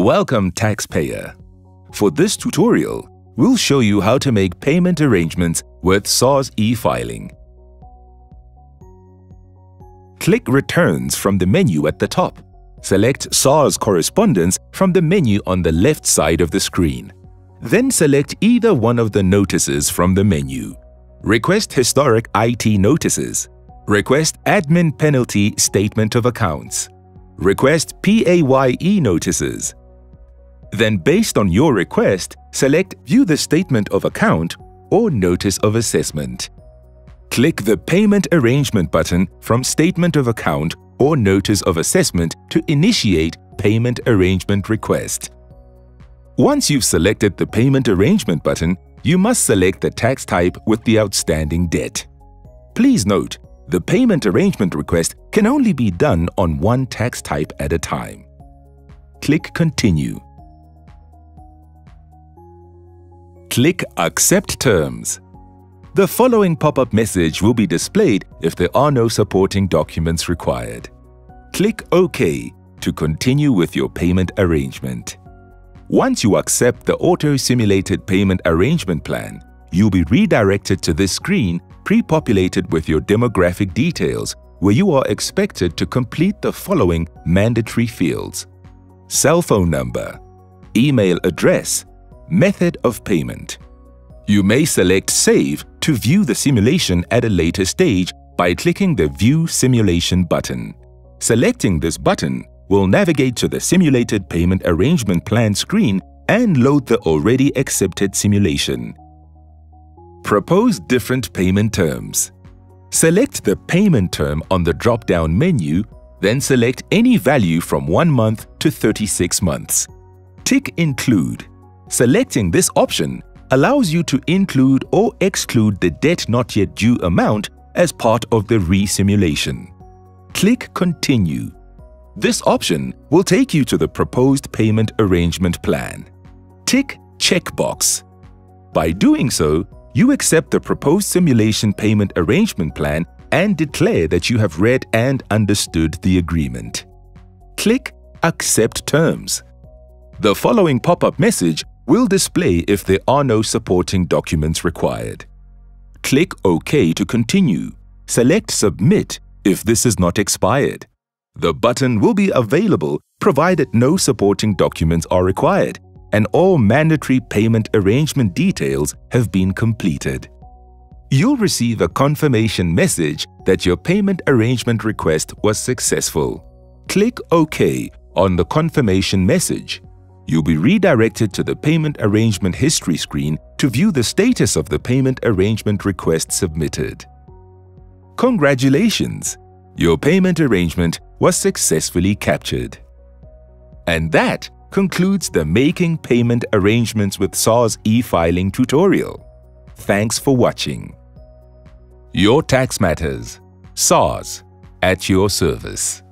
Welcome, taxpayer. For this tutorial, we'll show you how to make payment arrangements with SARS e-filing. Click Returns from the menu at the top. Select SARS Correspondence from the menu on the left side of the screen. Then select either one of the notices from the menu. Request Historic IT Notices. Request Admin Penalty Statement of Accounts. Request PAYE Notices. Then, based on your request, select View the Statement of Account or Notice of Assessment. Click the Payment Arrangement button from Statement of Account or Notice of Assessment to initiate Payment Arrangement Request. Once you've selected the Payment Arrangement button, you must select the tax type with the outstanding debt. Please note, the Payment Arrangement Request can only be done on one tax type at a time. Click Continue. Click Accept Terms. The following pop-up message will be displayed if there are no supporting documents required. Click OK to continue with your payment arrangement. Once you accept the auto-simulated payment arrangement plan, you'll be redirected to this screen pre-populated with your demographic details, where you are expected to complete the following mandatory fields: cell phone number, email address, method of payment. You may select Save to view the simulation at a later stage by clicking the View Simulation button. Selecting this button will navigate to the Simulated Payment Arrangement Plan screen and load the already accepted simulation. Propose different payment terms. Select the payment term on the drop-down menu, then select any value from 1 month to 36 months. Tick Include. Selecting this option allows you to include or exclude the debt not yet due amount as part of the re-simulation. Click Continue. This option will take you to the proposed payment arrangement plan. Tick Checkbox. By doing so, you accept the proposed simulation payment arrangement plan and declare that you have read and understood the agreement. Click Accept Terms. The following pop-up message will display if there are no supporting documents required. Click OK to continue. Select Submit if this is not expired. The button will be available provided no supporting documents are required and all mandatory payment arrangement details have been completed. You'll receive a confirmation message that your payment arrangement request was successful. Click OK on the confirmation message. You'll be redirected to the Payment Arrangement History screen to view the status of the payment arrangement request submitted. Congratulations! Your payment arrangement was successfully captured. And that concludes the Making Payment Arrangements with SARS e-filing tutorial. Thanks for watching. Your Tax Matters, SARS, at your service.